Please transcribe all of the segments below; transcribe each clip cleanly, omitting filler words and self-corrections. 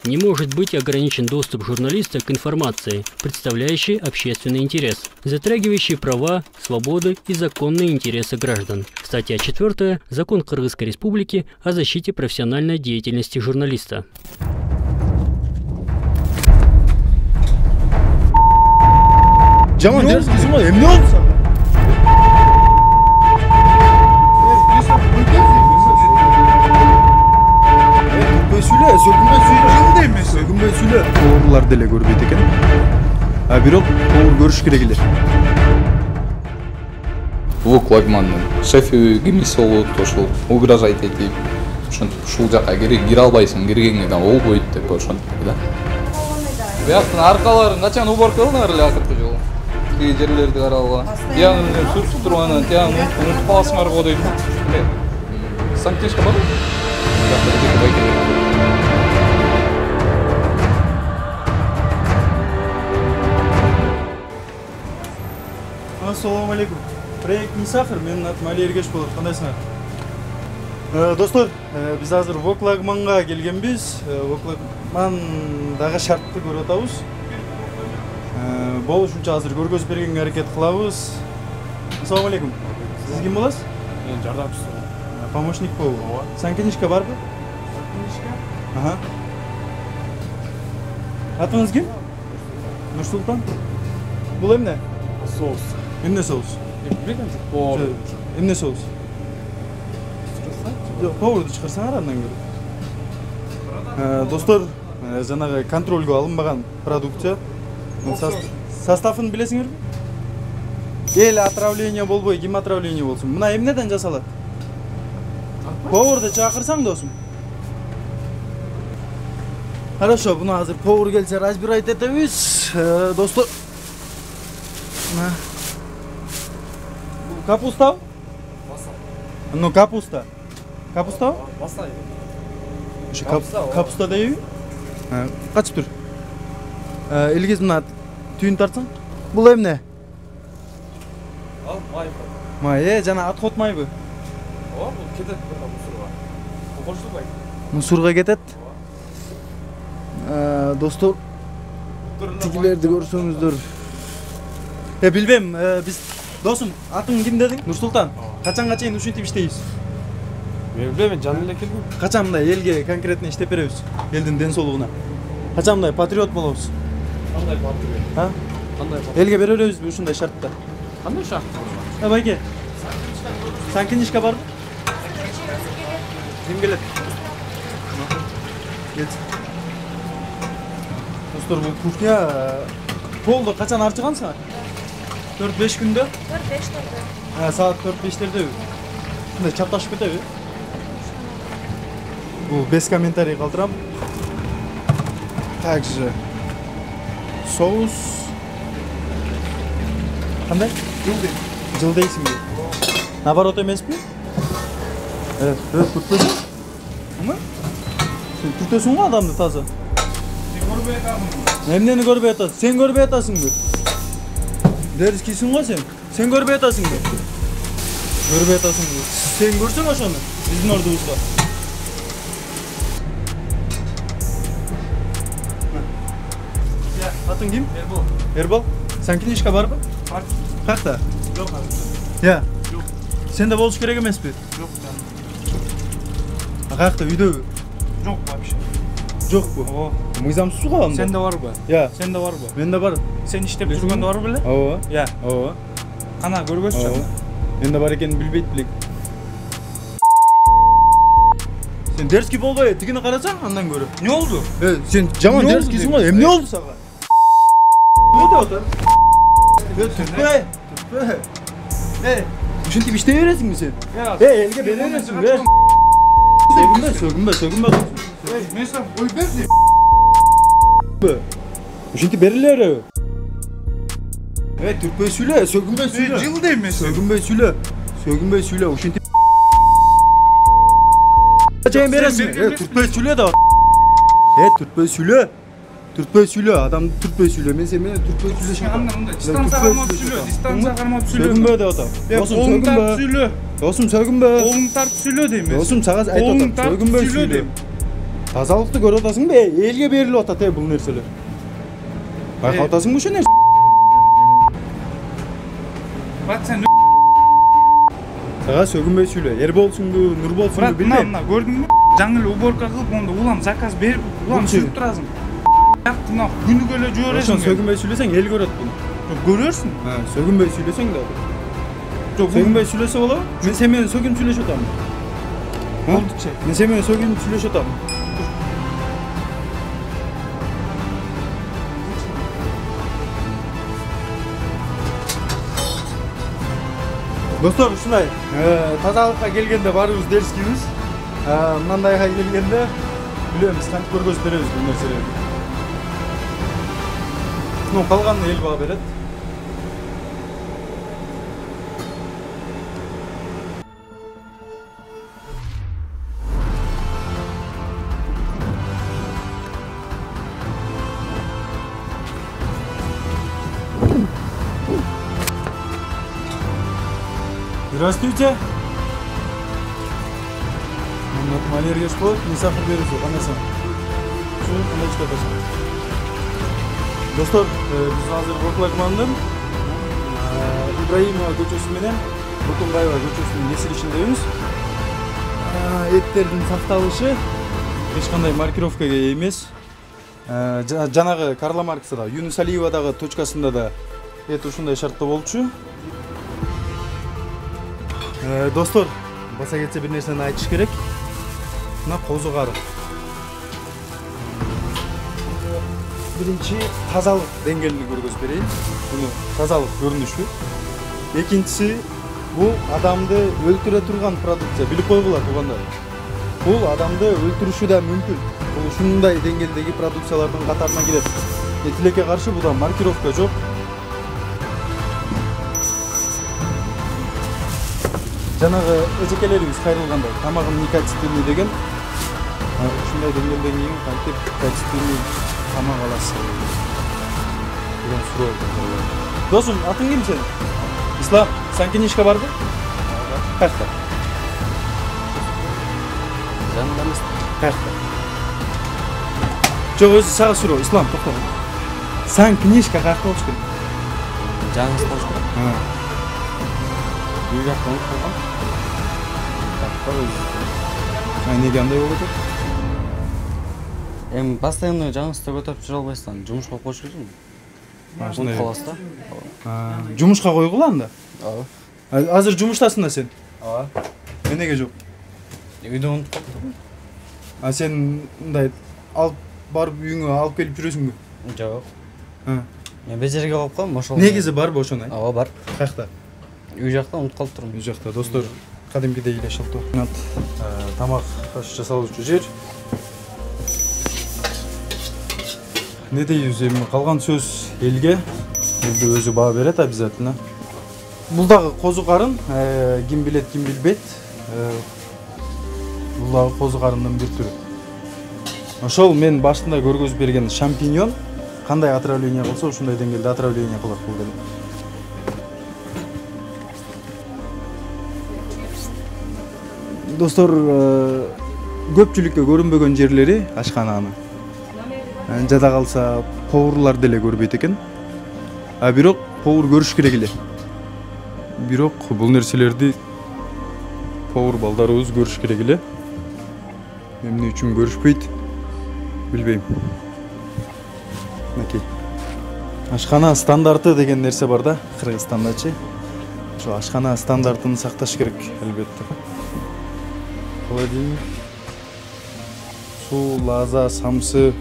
Не может быть ограничен доступ журналиста к информации, представляющей общественный интерес, затрагивающей права, свободы и законные интересы граждан. Статья 4. Закон Кыргызской Республики о защите профессиональной деятельности журналиста. Toğurlar dele görбейт экен. Бирок toğur көрүш керек эле. Вуклагмандын шефи кимиси болот, ошол угрожать этип, ошентип ушул жакка кире албайсың, киргениңе да болбойт деп ошентип да. Бияктын аркаларын качан уборка кылдыңар эле акыркы жолу? Тиги жерлерди карабга. Тиягын сүртүп туруп анан тиягын унутуп каласыңар го дейт. Санктешка бар? Assalamu alaikum. Проект не сахар, менин атым Али Эргеш болот. Кандайсыңар? Достор, биз азыр Воклагманга келгенбиз. Воклагмандагы шартты көрүп атабыз. Болушунча азыр көргөзүп бергенге аракет кылабыз. Assalamu alaikum. Сиз ким боласыз? Мен жардамчысы. Помощник болобу? Ооба. Санкинишка барбы? Санкинишка? Ага. Атыңыз ким? Нурсултан. Бул эмне? Соус. Эмне соус? Билбейм, повар. Эмне соус? Поварды чыгарсаңар андан көрө. Достор, жанагы контролго алынбаган продукция. Составын билесиңерби? Эл отравление болбой, ким отравление болсун? Мына эмнеден жасалат? Поварды чакырсаң досум. Хорошо, буну азыр повар келсе разбирать этебиз. Достор, капуста? Баса. Ну, капуста. Капуста? Баса. Капуста дейби? Качып тур. Илгиз мына түйүн тартсаң. Бул эмне? Ал май. Май, жана отход майбы? Ооба, бул кетет мусорго. Кошулбай. Мусорго кетет. Достор, тигилерди көрсөңүздөр. Билбейм, биз досум, атың ким дедиң? Нурсултан. Качанга чейин ушинтип иштейбиз? Мен билбейм, жан эле келдим. Качан мындай элге конкретно иштеп беребиз? Элдин ден соолугуна. Качан мындай патриот болобуз? Кандай патриот? Кандай патриот? Элге бере беребизби ушундай шартта? Кандай шарт? Байке. Санкинишка барбы? Ким келет? Келсин. Достор, бул кухня полду качан ачылгансыңар? 4-5 күндө? 4-5 турду. Саат 4-5-терде. Мындай чапташып кетеби? Бул без комментарий калтырам. Также соус. Кандай? Жылдейсиңби? Наоборот эмеспи? Туртпойсуң? Сен туртесуң го адамды таза? Сен көрбөй атасың. Эмнени көрбөй атасың? Сен көрбөй атасыңбы? Дерс кийсиң го сен? Сен көрбөй атасыңбы? Көрбөй атасыңбы? Сен көрсөң ошону биздин ордубузга. Атың ким? Эрбол. Эрбол? Санкинишка барбы? Бар. Какта? Жок азыр. Я. Жок. Сенде болуш керек эмеспи? Жок жан. Какта үйдөбү? Жок вообще. Жокпу? Ооба. Мыйзамсыз го анда. Сенде барбы? Я. Сенде барбы? Менде бар. Сен иштеп жүргөндө бар беле? Ооба. Я. Ооба. Кана көргөзчү. Менде бар экенин билбейт белең. Сен дерски болбой, тигини карасаң андан көрө. Не болду? Сен жаман дерскисиң го. Эмне болду сага? Болду отур. Түппөй. Ушинтип иштей бересиңби сен? Элге бере бересиңби? Сөгүнбө. Мен сен ой берди. Ушинтип берилери. Түрпөй сүйлө, сөгүнбөй сүйлө. Жылдайм мен сен. Сөгүнбөй сүйлө, ушинтип. Чейин бересиң. Түрпөй сүйлө да. Түрпөй сүйлө. Түртпөй сүйлө, адамды түртпөй сүйлө. Мен сен менен түртпөй сүйлөшөм. Анда дистанция кармап сүйлө, дистанция кармап сүйлө. Сөгүнбө деп атам. Досум сөгүнбө. Сүйлө. Досум сөгүнбө. Колуңду тартып сүйлө дейм. Досум сага айтып атам. Сөгүнбө сүйлө. Тазалыкты көрүп атасың бе? Элге берилип атат бул нерселер. Байкап атасыңбы ошо нерсе? Брат, сен Сага сөгүнбөй сүйлө. Эрболсуңбу, Нурболсуңбу брат, билбейм. мына көрдүңбү? Жаңы эле уборка кылып, онда улам заказ берип, улам сүрүп турасың. Мына күнүгө эле жибересиң. Ошон сөгүнбөй сүйлөсөң эл көрөт буну. Көрөрсүң. Сөгүнбөй сүйлөсөң да. Жок, сөгүнбөй сүйлөсө болобу? Мен сен менен сөгүнүп сүйлөшүп атам. Болдучу. Мен сен менен сөгүнүп сүйлөшүп атам. Достор, ушундай тазалыкка келгенде баарыбыз дерскибиз. Мындайга келгенде билебиз, кантип көргөзүп беребиз бул нерселерди. Ну, калганын эл баа берет. Здравствуйте. Малер Ешпот, не сахар бересіз, қанайсың? Шunu қандай çıkartasың? Достор, біз азыр Воклагмандын Ибраимова көчөсү менен Бутунбаева көчөсүнүн кесилишиндебиз. Эттердин сакталышы эч кандай маркировкага ээ эмес. Жанагы Карла Марксда, Юнус Алиевадагы точкасында да эт ушундай шартта болчу. Достор, баса кетсе бир нерсени айтыш керек. Мына козу кары. Биринчи тазалык деңгээлин көргөзүп берейин. Буну тазалык көрүнүшү. Экинчиси бул адамды өлтүрө турган продукция. Билип койгула туугандар. Бул адамды өлтүрүшү да мүмкүн. Бул ушундай деңгээлдеги продукциялардын катарына кирет. Тилекке каршы буда маркировка жок. Жанагы эжекелерибиз кайрылгандай тамагым никотиндүү деген ушундай деңгээлден кийин кантип качественный тамак аласың деген суроо. Досум, атың ким сен? Ислам, сен книжка барды? Кайда? Жанында эмес. Кайда? Жок, өзү сага суроо. Ислам, токто. Сен книжка кайда болуш керек? Жаңысы болуш керек. Үй жакта болуп калган. Неге андай болуп атат? Эми постоянно жаңысты көтөрүп жүрө албайсың, жумушка коюш керек. Ушундай каласың да. Жумушка койгула анда? Ооба. Азыр жумуштасың да сен? Ооба. Эмнеге жок? Үйдө унутуп калдым. Сен мындай алып барып үйүңө алып келип жүрөсүңбү? Жок. Мен бир жерге калып калдым, ошол. Негизи барбы ошону? Ооба, бар. Кайда? Үй жакта унутуп калып турмун. Үй жакта, достор, кадимкидей эле шалто. Тамак аш жасалуучу жер. Не дейбиз эми, калган сөз элге. Элди өзү баа берет обязательно. Бул дагы козу карын, ким билет, ким билбейт. Бул дагы козу карындын бир түрү. Ошол мен башында көргөзүп берген шампиньон кандай отравление кылса, ушундай деңгээлде отравление кылат бул деле. Достор, көпчүлүккө көрүнбөгөн жерлери ашкананы. Жада калса поварлар деле көрбөйт экен. Бирок повар көрүш керек эле. Бирок бул нерселерди повар балдарыбыз көрүш керек эле. Эмне үчүн көрүшпөйт? Билбейм. Мынакей. Ашкана стандарты деген нерсе бар да, Кыргызстандачы. Ошо ашкана стандартын сакташ керек, албетте. Холодильник, суу, лаза, самсы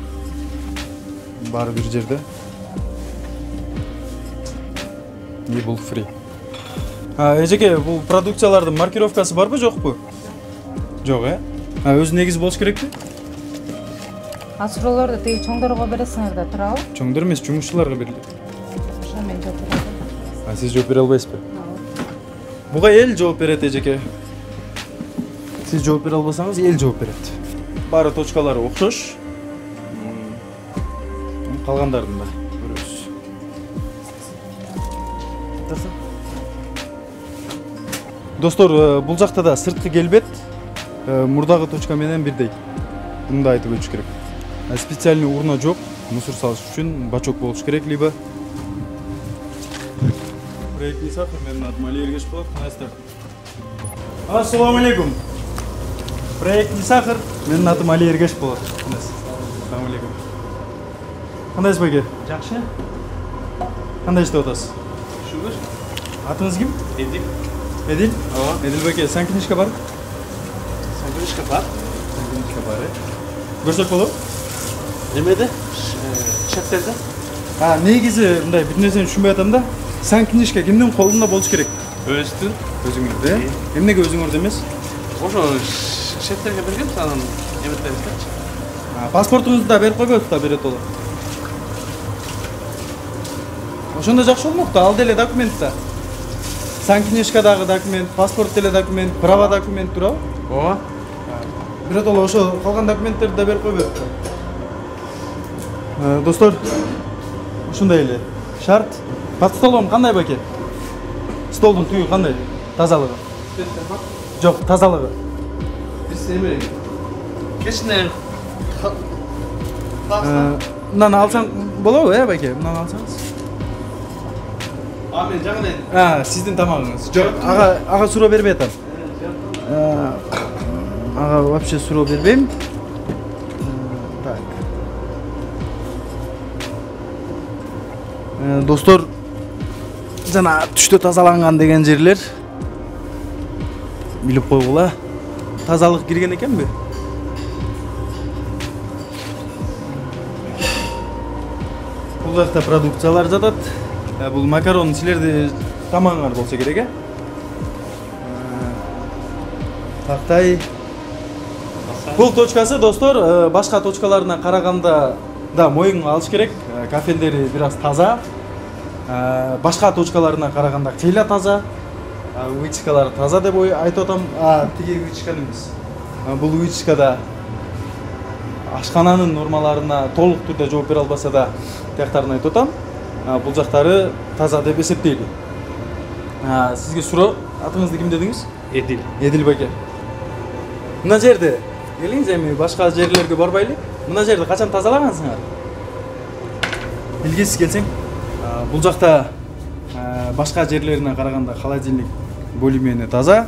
бар бир жерде. Бул фри. Эжеке, бул продукциялардын маркировкасы барбы, жокпу? Жок, өзү негизи болуш керекпи? Суроолорду тиги чоңдорго бересиңер да турабы? Чоңдор эмес, жумушчуларга берилет. Ошо мен жооп берем. Сиз жооп бере албайсызбы? Буга эл жооп берет, эжеке. Сиз жооп бере албасаңыз, эл жооп берет. Баары точкалары окшош. калгандарын да көрөбүз. Достор, бул жакта да сырткы келбет мурдагы точка менен бирдей. Муну да айтып өтүш керек. Специальный урна жок, мусор салыш үчүн бачок болуш керек либо. Проектный сахар, менин атым Али Эргеш болот. Кандайсыздар? Ассаламу алейкум. Проектный сахар, менин атым Али Эргеш болот. Ассаламу алейкум. Кандайсыз байке? Жакшы. Кандай иштеп атасыз? Шүгүр. Атыңыз ким? Эдил. Эдил? Ооба. Эдил байке, сен книжка бар? Сандвичка бар. Книжка бар, көрсөк болобу? Немеде? Шефтерде? Негизи мындай бир нерсени түшүнбөй атам да. Сан книжка кимдин колунда болуш керек? Өзүдүн. Өзүңөрдө, эмнеге өзүңөрдө эмес? Ошо шефтерге бергем, анан эметтеричи. Паспортуңузду да берип койбойбуз да, берет болот. Ошондо жакшы болмокта, ал деле документ да. Сан книжкадагы документ, паспорт деле документ, права документ турабы? Ооба. Берет болот, ошо калган документтерди да берип койбойбуз да. Достор, ушундай эле шарт. Под столом кандай байке? Столдун түгү кандай? Тазалыгы? Жок, тазалыгы. Бир кечине мынаны алсаң болобу, байке? Мынаны алсаңыз. Мен жаңы Сиздин тамагыңыз. Жок, ага суроо бербей атам. Ага вообще суроо бербейм. Так. Достор, жана түштө тазаланган деген жерлер билип койгула. Тазалык кирген экенби? Бул жакта продукциялар жатат. Бул макарон силерди тамагыңар болсо керек, Тактай. Бул точкасы, достор, башка точкаларына караганда да моюнга алыш керек. Кафелдери бир аз таза. Башка точкаларына караганда кыйла таза. Вычкалары таза деп айтып атам. Тиги вычка эмес. Бул вычкада ашкананын нормаларына толук түрдө жооп бере албаса да, тияктарын айтып атам. Бул жактары таза деп эсептейли. Сизге суроо, атыңызды ким дедиңиз? Эдил. Эдил байке. Мына жерде келиңиз, эми башка жерлерге барбайлы. Мына жерди качан тазалагансыңар? Илгесиз келсең, бул жакта башка жерлерине караганда холодильник более-менее таза,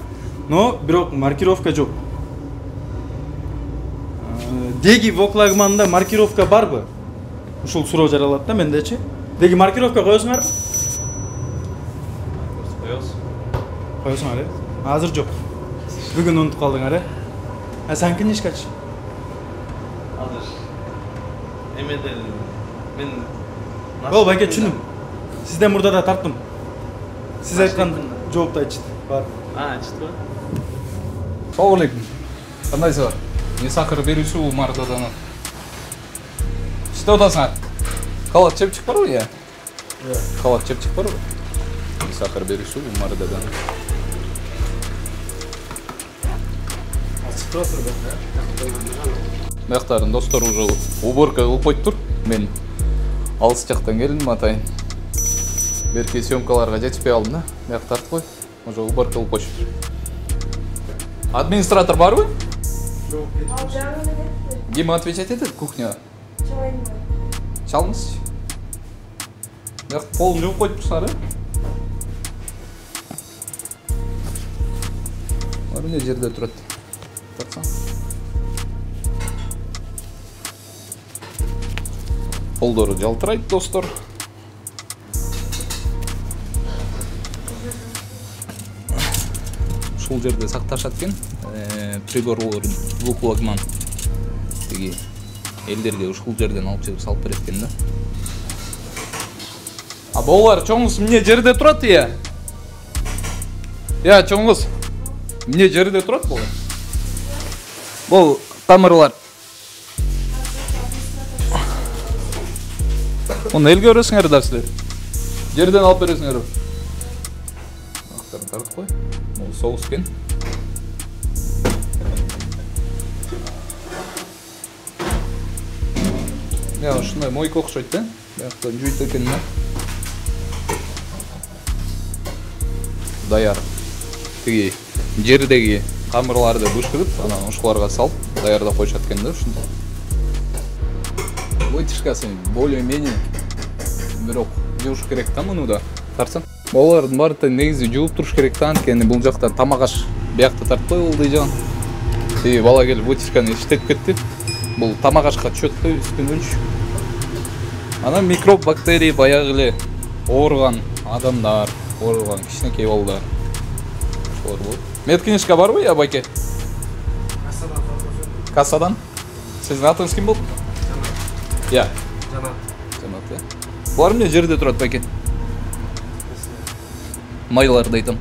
но бирок маркировка жок. Деги воклагманда маркировка барбы? Ушул суроо жаралат да мендечи. Деги маркировка коесуңар? Коесуңар, Азыр жок. Бүгүн унутуп калдыңар, Сен книжкачы? Азыр. Эмеден мен Бол байке түшүндүм. Сизден мурда да тарттым. Сиз айткан жоопту айтчы. Бар. Айтчы. Салам алейкум. Кандайсыздар? Не сахар берүүчү Мардадан. Иштеп атасыңар? Халат чепчик барбы, Халат чепчик барбы? Не сахар берүүчү Мардадан. Бияктарын достор уже уборка кылып коюптур. Мен алыс жактан келдим, атайын. Берки съемкаларга жетишпей калдым да. Бияк тартып кой. Уже уборка кылып койчуптур. Администратор барбы? Ким отвечать этет кухняда? Чалыңыз. Бияк полун жууп коюптурсуңар, Эмне жерде турат? Тартсаң. Полдору жалтырайт, достор. Ушул жерде сакташат экен. Приборлор Вуклагман. Тиги элдерге ушул жерден алып чыгып салып берет экен да. Болар, чоңуз эмне жерде турат, чоңуз. Эмне жерде турат болар? Бул камералар. Оны элге өрөсүңөр да силер. Жерден алып бересиңер. Актарын тартып кой. Бул соус экен. Ya ушундай мойка окшойт да. Бияктан жуйт экен да. Даяр. Тиги жердеги камырларды бышкырып, анан ушуларга салып, даярдап койшот экен да ушундай. Вытяжкасы более-менее бирок жууш керек да муну да. Тарсаң. Олардын баары негизи жууп туруш керек да, анткени бул жакта тамагаш биякта тартпай болду жаган. Тиги бала келип вытяжканы иштетип кетти. Бул тамагашка түшөт да үстүн өлчү. Анан микроб, бактерия баягы эле ооруган адамдар, ооруган кичинекей балдар. Ошолор болот. Медкинишка барбы я байке? Кассадан. Сиздин атыңыз ким болду? Я. Жанат, я. Булар эмне жерде турат байке? Майларды айтам.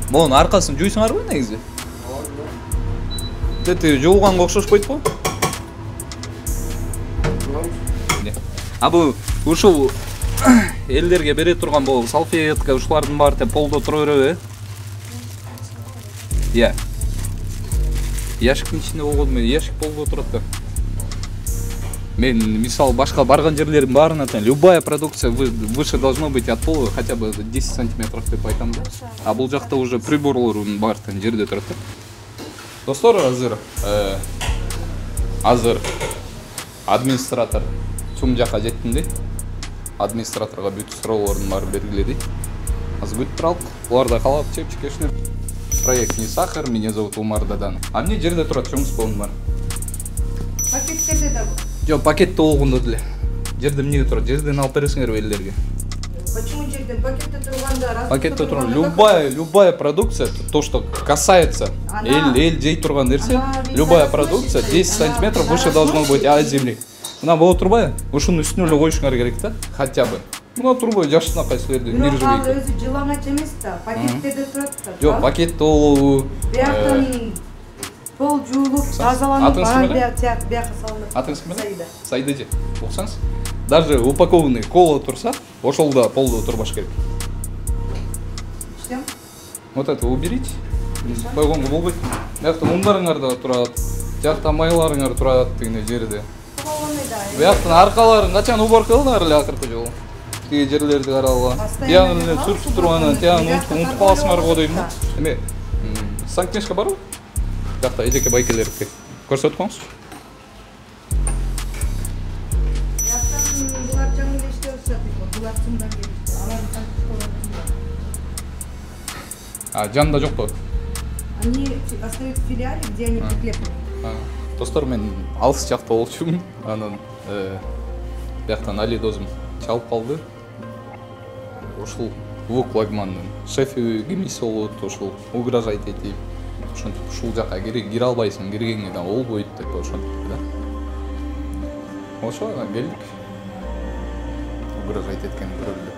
Монун аркасын жуйсуңарбы негизи? Тети жууганга окшошпойт го? А бул ушул элдерге бере турган бул салфетка ушулардын баары полдо тура береби? Я. Яшиктин ичинде болгон мен яшик полдо турат да. Мен мисалы башка барган жерлердин баарына любая продукция выше должно быть от пола хотя бы 10 сантиметров деп айтам да. А бул жакта уже приборлордун баары жерде турат да. Достор, азыр администратор чум жака жеттим дейт. Администраторго бүт суроолордун баары белгиледи. Азыр күтүп туралык. Булар да калап чепчикешине. Проект не сахар, меня зовут Умар Дадан. А мне жерде турат чумуш болгон бар. Пакеттерде да бул. Жок, пакетте болгондо деле. Жерде эмнеге турат? Жерден алып бересиңерби элдерге? Почему жерден? Пакетте турганда, Пакетте турган любая продукция, то что касается эл жей турган нерсе, любая продукция 10 сантиметров выше должно быть от земли. Мына боло турбайбы? Ушунун үстүнө эле коюшуңар керек да, хотя бы. Мына турбай жашына кайсылерде бирок өзү жылаңач эмес да, пакеттерде турат да. Жок, пакетте болобу? Бияктан пол жуулуп, тазаланып, бияка салынып. Атыңыз ким? Сайда же. Уксаңыз. Даже упакованный кола турса, ошол да полдо турбаш керек. Что? Вот это уберите. Койгонго болбойт. Биякта ундарыңар да турат. Жакта майларыңар турат дегенде жерде. Бияктын аркаларын качан уборка кылдыңар эле акыркы жолу? Тиги жерлерди карагыла. Тиягын эле сүртүп турганан тиягын унутуп каласыңар го дейм да. Эме сантехничка барбы? Биякта эжеке байкелерге көрсөтүп коюңуз. Булар жаңы эле иштеп атышат. Булар сындан келишти. Алардын А жанда жок го? Они остаются в филиале, где они прикреплены. Достор, мен алыс жакта болчумун. Анан бияктан Али досум чалып калды. Ушул Вук Лагмандын шефи кимиси болот, ушул угрожать этип. Ошентип ушул жака кире албайсың, киргеңе да болбойт деп ошентип да. Ошо келдик. Угрожать эткен көрүлдү.